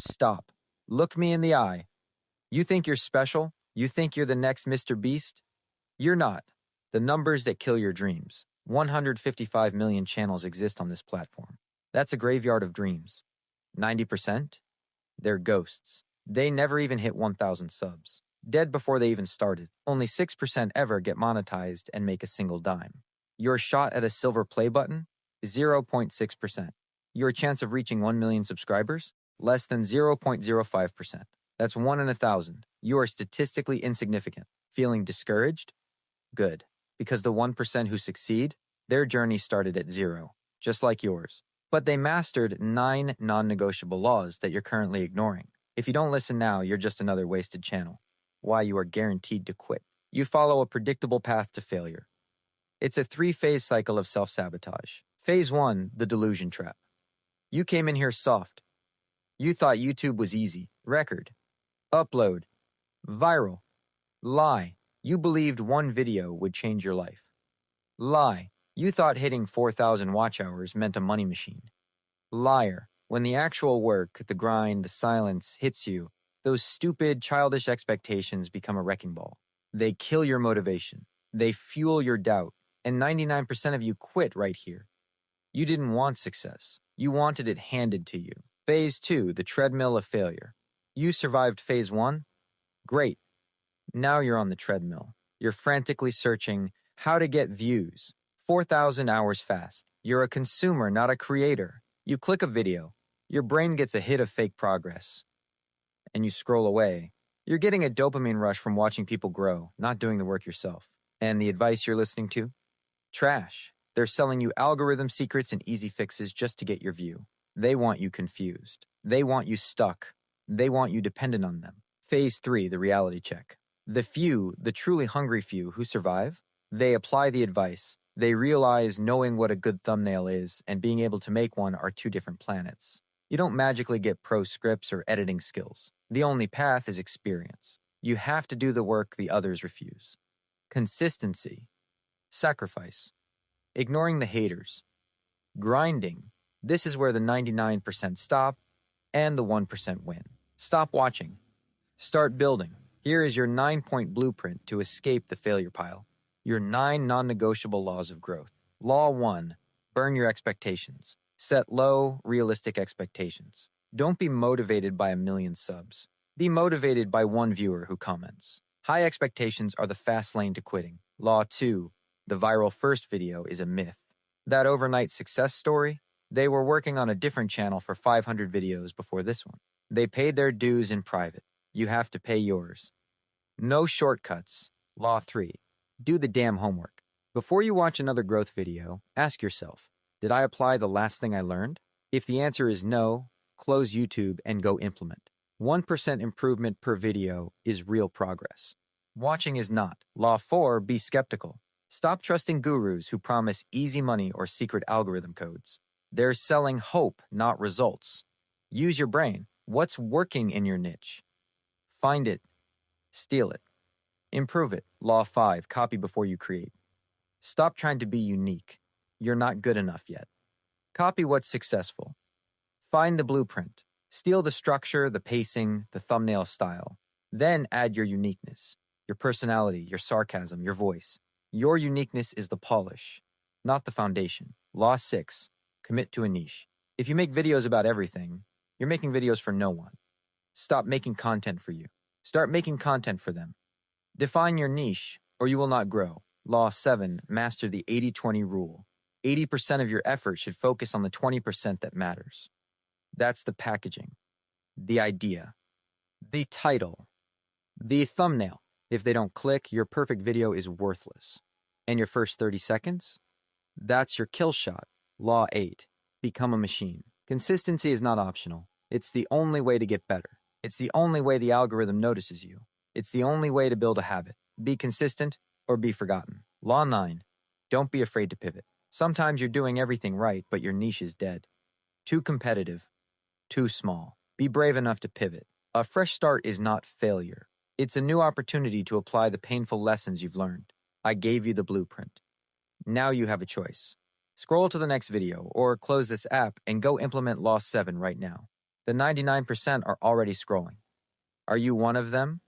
Stop. Look me in the eye. You think you're special? You think you're the next Mr. Beast? You're not. The numbers that kill your dreams. 155 million channels exist on this platform. That's a graveyard of dreams. 90%? They're ghosts. They never even hit 1,000 subs. Dead before they even started. Only 6% ever get monetized and make a single dime. Your shot at a silver play button? 0.6%. Your chance of reaching 1 million subscribers? Less than 0.05%. That's 1 in 1,000. You are statistically insignificant. Feeling discouraged? Good. Because the 1% who succeed, their journey started at 0, just like yours. But they mastered 9 non-negotiable laws that you're currently ignoring. If you don't listen now, you're just another wasted channel. Why you are guaranteed to quit. You follow a predictable path to failure. It's a 3-phase cycle of self-sabotage. Phase 1, the delusion trap. You came in here soft. You thought YouTube was easy. Record. Upload. Viral. Lie. You believed one video would change your life. Lie. You thought hitting 4,000 watch hours meant a money machine. Liar. When the actual work, the grind, the silence hits you, those stupid, childish expectations become a wrecking ball. They kill your motivation. They fuel your doubt. And 99% of you quit right here. You didn't want success. You wanted it handed to you. Phase 2, the treadmill of failure. You survived phase 1? Great. Now you're on the treadmill. You're frantically searching how to get views. 4,000 hours fast. You're a consumer, not a creator. You click a video. Your brain gets a hit of fake progress. And you scroll away. You're getting a dopamine rush from watching people grow, not doing the work yourself. And the advice you're listening to? Trash. They're selling you algorithm secrets and easy fixes just to get your view. They want you confused. They want you stuck. They want you dependent on them. Phase 3, the reality check. The few, the truly hungry few who survive, they apply the advice. They realize knowing what a good thumbnail is and being able to make one are 2 different planets. You don't magically get pro scripts or editing skills. The only path is experience. You have to do the work the others refuse. Consistency. Sacrifice. Ignoring the haters. Grinding. This is where the 99% stop and the 1% win. Stop watching. Start building. Here is your 9-point blueprint to escape the failure pile. Your 9 non-negotiable laws of growth. Law 1. Burn your expectations. Set low, realistic expectations. Don't be motivated by 1 million subs. Be motivated by 1 viewer who comments. High expectations are the fast lane to quitting. Law 2. The viral first video is a myth. That overnight success story? They were working on a different channel for 500 videos before this one. They paid their dues in private. You have to pay yours. No shortcuts. Law 3. Do the damn homework. Before you watch another growth video, ask yourself, did I apply the last thing I learned? If the answer is no, close YouTube and go implement. 1% improvement per video is real progress. Watching is not. Law 4, be skeptical. Stop trusting gurus who promise easy money or secret algorithm codes. They're selling hope, not results. Use your brain. What's working in your niche? Find it. Steal it. Improve it. Law 5, copy before you create. Stop trying to be unique. You're not good enough yet. Copy what's successful. Find the blueprint. Steal the structure, the pacing, the thumbnail style. Then add your uniqueness, your personality, your sarcasm, your voice. Your uniqueness is the polish, not the foundation. Law 6, commit to a niche. If you make videos about everything, you're making videos for no one. Stop making content for you. Start making content for them. Define your niche, or you will not grow. Law 7, master the 80-20 rule. 80% of your effort should focus on the 20% that matters. That's the packaging, the idea, the title, the thumbnail. If they don't click, your perfect video is worthless. And your first 30 seconds? That's your kill shot. Law 8, become a machine. Consistency is not optional. It's the only way to get better. It's the only way the algorithm notices you. It's the only way to build a habit. Be consistent or be forgotten. Law 9, don't be afraid to pivot. Sometimes you're doing everything right, but your niche is dead. Too competitive. Too small. Be brave enough to pivot. A fresh start is not failure. It's a new opportunity to apply the painful lessons you've learned. I gave you the blueprint. Now you have a choice. Scroll to the next video or close this app and go implement Law 7 right now. The 99% are already scrolling. Are you one of them?